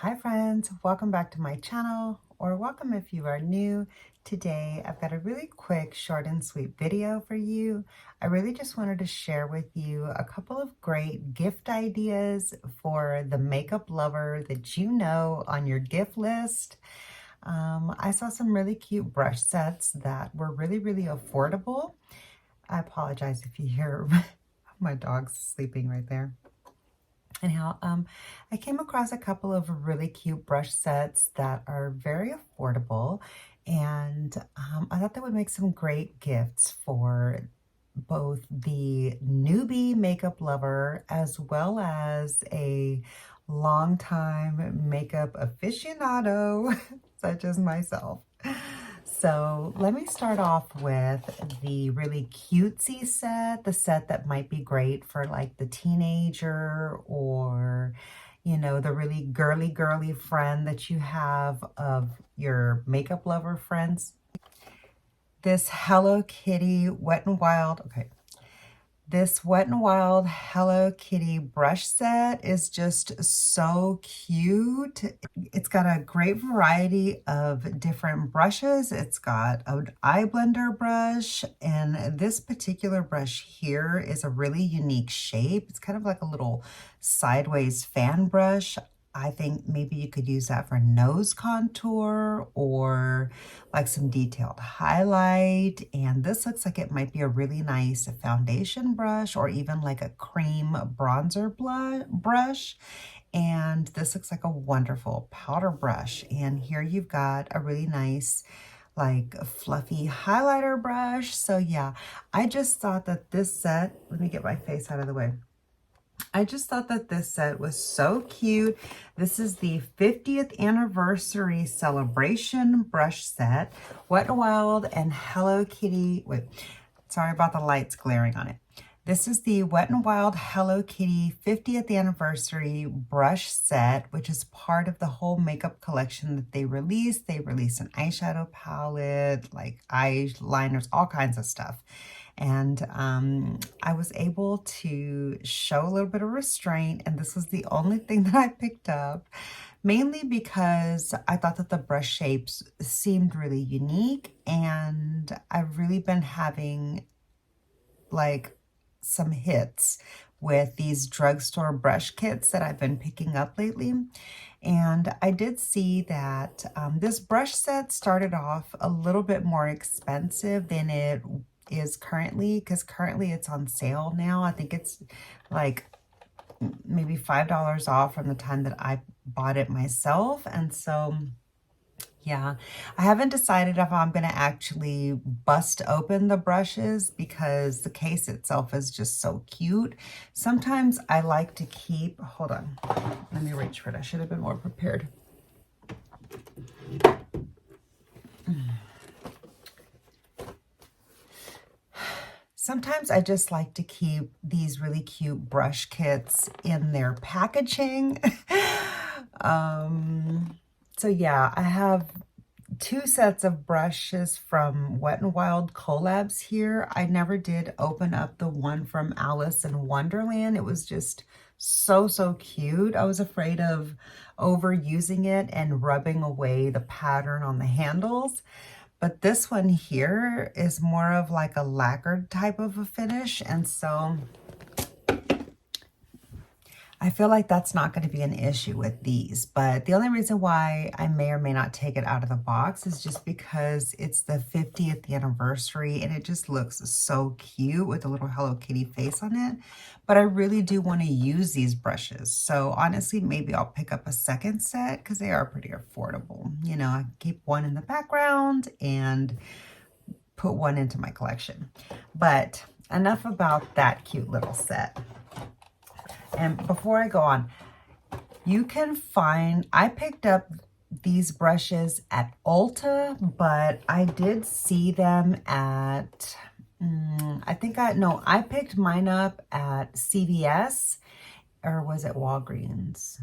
Hi friends, welcome back to my channel, or welcome if you are new. Today I've got a really quick, short and sweet video for you. I really just wanted to share with you a couple of great gift ideas for the makeup lover that you know on your gift list. I saw some really cute brush sets that were really affordable. I apologize if you hear my dog's sleeping right there. Anyhow, I came across a couple of really cute brush sets that are very affordable, and I thought they would make some great gifts for both the newbie makeup lover as well as a longtime makeup aficionado such as myself. So let me start off with the really cutesy set, the set that might be great for like the teenager or, you know, the really girly friend that you have of your makeup lover friends. This Hello Kitty Wet n Wild, this Wet n Wild Hello Kitty brush set is just so cute. It's got a great variety of different brushes. It's got an eye blender brush, and this particular brush here is a really unique shape. It's kind of like a little sideways fan brush. I think maybe you could use that for nose contour or like some detailed highlight. And this looks like it might be a really nice foundation brush or even like a cream bronzer brush. And this looks like a wonderful powder brush. And here you've got a really nice like fluffy highlighter brush. So yeah, I just thought that this set, let me get my face out of the way. I just thought that this set was so cute. This is the 50th anniversary celebration brush set. Wet n Wild and Hello Kitty. Wait, sorry about the lights glaring on it. This is the Wet n Wild Hello Kitty 50th anniversary brush set, which is part of the whole makeup collection that they released. They released an eyeshadow palette, like eyeliners, all kinds of stuff. And I was able to show a little bit of restraint, and this was the only thing that I picked up, mainly because I thought that the brush shapes seemed really unique, and I've really been having like some hits with these drugstore brush kits that I've been picking up lately. And I did see that this brush set started off a little bit more expensive than it is currently, because currently it's on sale now. I think it's like maybe $5 off from the time that I bought it myself. And so yeah, I haven't decided if I'm going to actually bust open the brushes because the case itself is just so cute. Sometimes I like to keep, hold on, let me reach for it. I should have been more prepared. Sometimes I just like to keep these really cute brush kits in their packaging. So yeah, I have two sets of brushes from Wet n Wild collabs here. I never did open up the one from Alice in Wonderland. It was just so cute. I was afraid of overusing it and rubbing away the pattern on the handles. But this one here is more of like a lacquered type of a finish. And so I feel like that's not going to be an issue with these. But the only reason why I may or may not take it out of the box is just because it's the 50th anniversary and it just looks so cute with a little Hello Kitty face on it. But I really do want to use these brushes. So honestly, maybe I'll pick up a second set because they are pretty affordable. You know, I keep one in the background and put one into my collection. But enough about that cute little set. And before I go on, you can find, I picked up these brushes at Ulta, but I did see them at, I picked mine up at CVS, or was it Walgreens?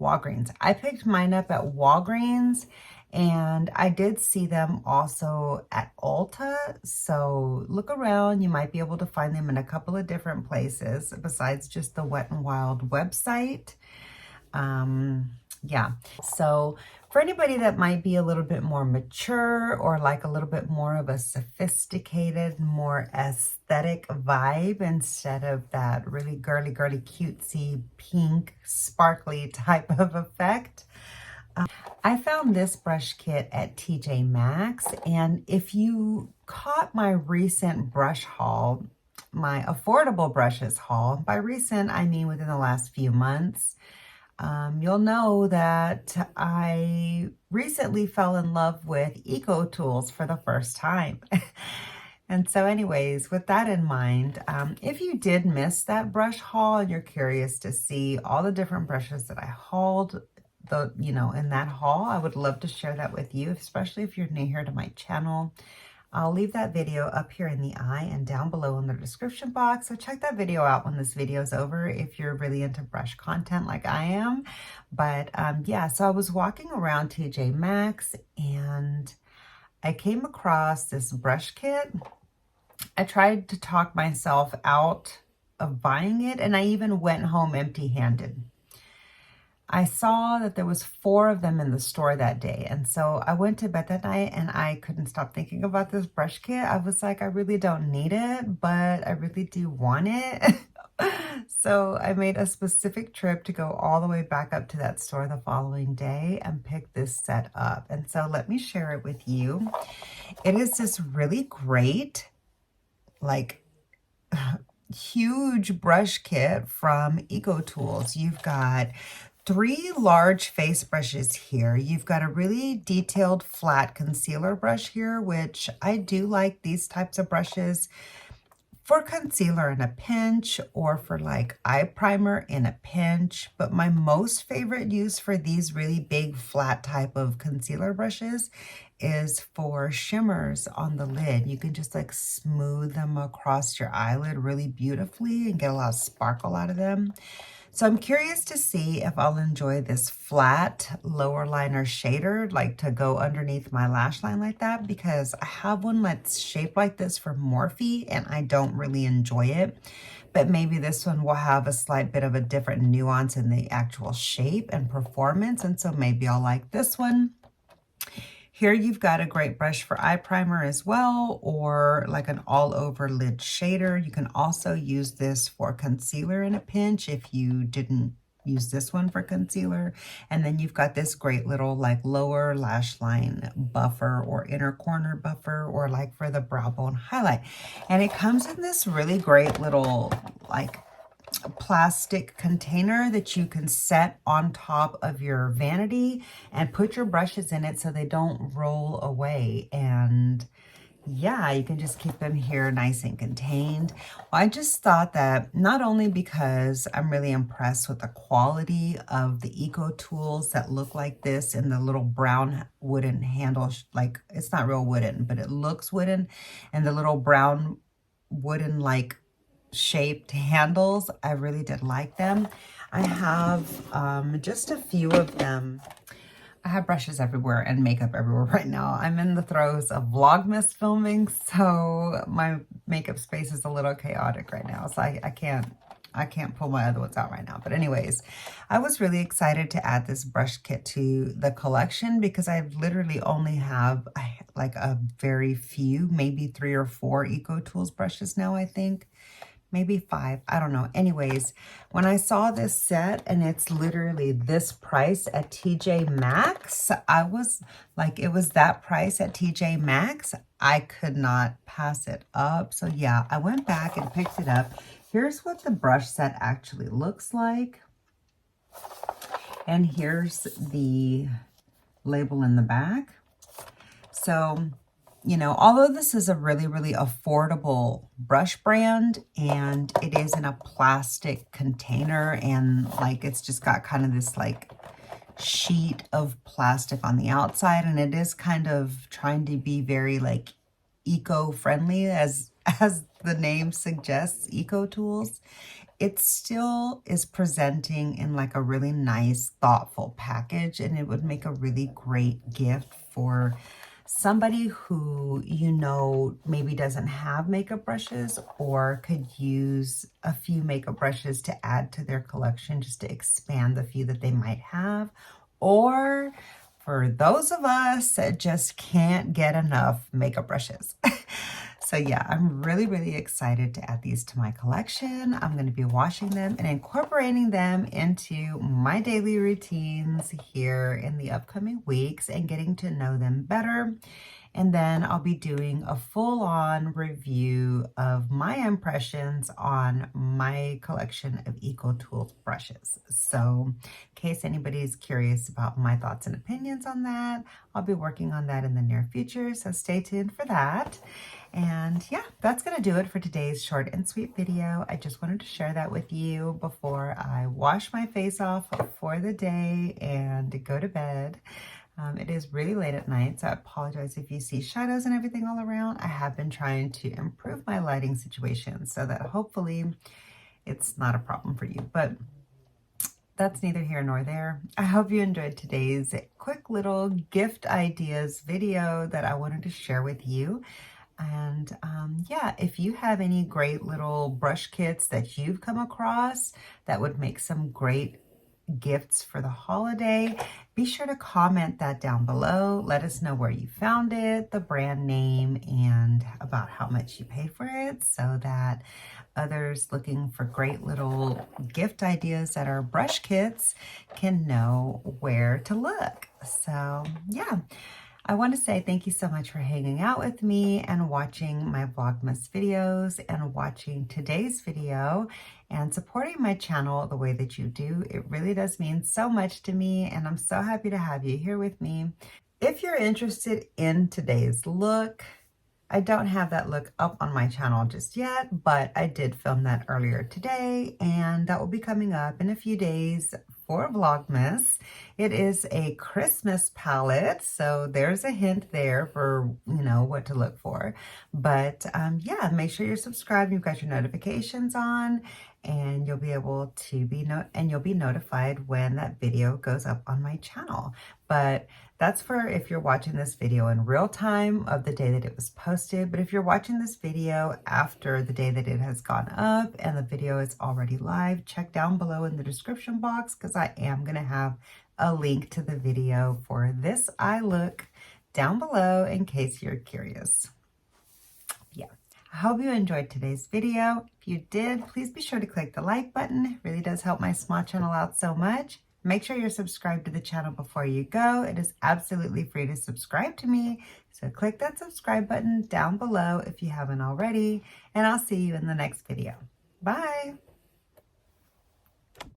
Walgreens. I picked mine up at Walgreens, and I did see them also at Ulta. So look around. You might be able to find them in a couple of different places besides just the Wet n Wild website. Yeah. So for anybody that might be a little bit more mature or like a little bit more of a sophisticated, more aesthetic vibe instead of that really girly, cutesy, pink, sparkly type of effect, I found this brush kit at TJ Maxx. And if you caught my recent brush haul, my affordable brushes haul, by recent, I mean within the last few months, you'll know that I recently fell in love with eco tools for the first time. And so anyways, with that in mind, if you did miss that brush haul and you're curious to see all the different brushes that I hauled, in that haul, I would love to share that with you, especially if you're new here to my channel. I'll leave that video up here in the eye and down below in the description box. So check that video out when this video is over if you're really into brush content like I am. But yeah, so I was walking around TJ Maxx and I came across this brush kit. I tried to talk myself out of buying it, and I even went home empty-handed. I saw that there was 4 of them in the store that day. And so I went to bed that night and I couldn't stop thinking about this brush kit. I was like, I really don't need it, but I really do want it. So I made a specific trip to go all the way back up to that store the following day and pick this set up. And so let me share it with you. It is this really great, like, huge brush kit from Eco Tools. You've got 3 large face brushes here. You've got a really detailed flat concealer brush here, which I do like these types of brushes for concealer in a pinch or for like eye primer in a pinch. But my most favorite use for these really big flat type of concealer brushes is for shimmers on the lid. You can just like smooth them across your eyelid really beautifully and get a lot of sparkle out of them. So I'm curious to see if I'll enjoy this flat lower liner shader, like to go underneath my lash line like that, because I have one that's shaped like this for Morphe and I don't really enjoy it. But maybe this one will have a slight bit of a different nuance in the actual shape and performance. And so maybe I'll like this one. Here you've got a great brush for eye primer as well, or like an all over lid shader. You can also use this for concealer in a pinch if you didn't use this one for concealer. And then you've got this great little like lower lash line buffer or inner corner buffer, or like for the brow bone highlight. And it comes in this really great little like plastic container that you can set on top of your vanity and put your brushes in it so they don't roll away. And yeah, you can just keep them here nice and contained. Well, I just thought that not only because I'm really impressed with the quality of the Eco Tools that look like this in the little brown wooden handle, like it's not real wooden, but it looks wooden, and the little brown wooden like shaped handles, I really did like them. I have just a few of them. I have brushes everywhere and makeup everywhere right now. I'm in the throes of Vlogmas filming, so my makeup space is a little chaotic right now. So I can't pull my other ones out right now. But anyways, I was really excited to add this brush kit to the collection because I literally only have like a very few, maybe 3 or 4 Eco Tools brushes now, I think. Maybe 5, I don't know. Anyways, when I saw this set and it's literally this price at TJ Maxx, I was like, it was that price at TJ Maxx. I could not pass it up. So yeah, I went back and picked it up. Here's what the brush set actually looks like. And here's the label in the back. So, you know, although this is a really, really affordable brush brand and it is in a plastic container and like it's just got kind of this like sheet of plastic on the outside, and it is kind of trying to be very like eco-friendly as the name suggests, Eco Tools, it still is presenting in like a really nice, thoughtful package, and it would make a really great gift for somebody who, you know, maybe doesn't have makeup brushes or could use a few makeup brushes to add to their collection just to expand the few that they might have. or for those of us that just can't get enough makeup brushes. So yeah, I'm really, really excited to add these to my collection. I'm going to be washing them and incorporating them into my daily routines here in the upcoming weeks and getting to know them better. And then I'll be doing a full-on review of my impressions on my collection of Eco Tools brushes. So in case anybody's curious about my thoughts and opinions on that, I'll be working on that in the near future. So stay tuned for that. And yeah, that's going to do it for today's short and sweet video. I just wanted to share that with you before I wash my face off for the day and go to bed. It is really late at night, so I apologize if you see shadows and everything all around. I have been trying to improve my lighting situation so that hopefully it's not a problem for you, but that's neither here nor there. I hope you enjoyed today's quick little gift ideas video that I wanted to share with you. And yeah, if you have any great little brush kits that you've come across that would make some great gifts for the holiday, be sure to comment that down below. Let us know where you found it, the brand name, and about how much you paid for it, so that others looking for great little gift ideas that are brush kits can know where to look. So yeah, I want to say thank you so much for hanging out with me and watching my Vlogmas videos and watching today's video and supporting my channel the way that you do. It really does mean so much to me, and I'm so happy to have you here with me. If you're interested in today's look, I don't have that look up on my channel just yet, but I did film that earlier today, and that will be coming up in a few days for Vlogmas. It is a Christmas palette, so there's a hint there for, you know, what to look for. But yeah, make sure you're subscribed, you've got your notifications on, and you'll be able to be you'll be notified when that video goes up on my channel. But that's for if you're watching this video in real time of the day that it was posted. But if you're watching this video after the day that it has gone up and the video is already live, check down below in the description box, because I am going to have a link to the video for this eye look down below in case you're curious. Yeah, I hope you enjoyed today's video. If you did, please be sure to click the like button. It really does help my small channel out so much. Make sure you're subscribed to the channel before you go. It is absolutely free to subscribe to me. So click that subscribe button down below if you haven't already, and I'll see you in the next video. Bye.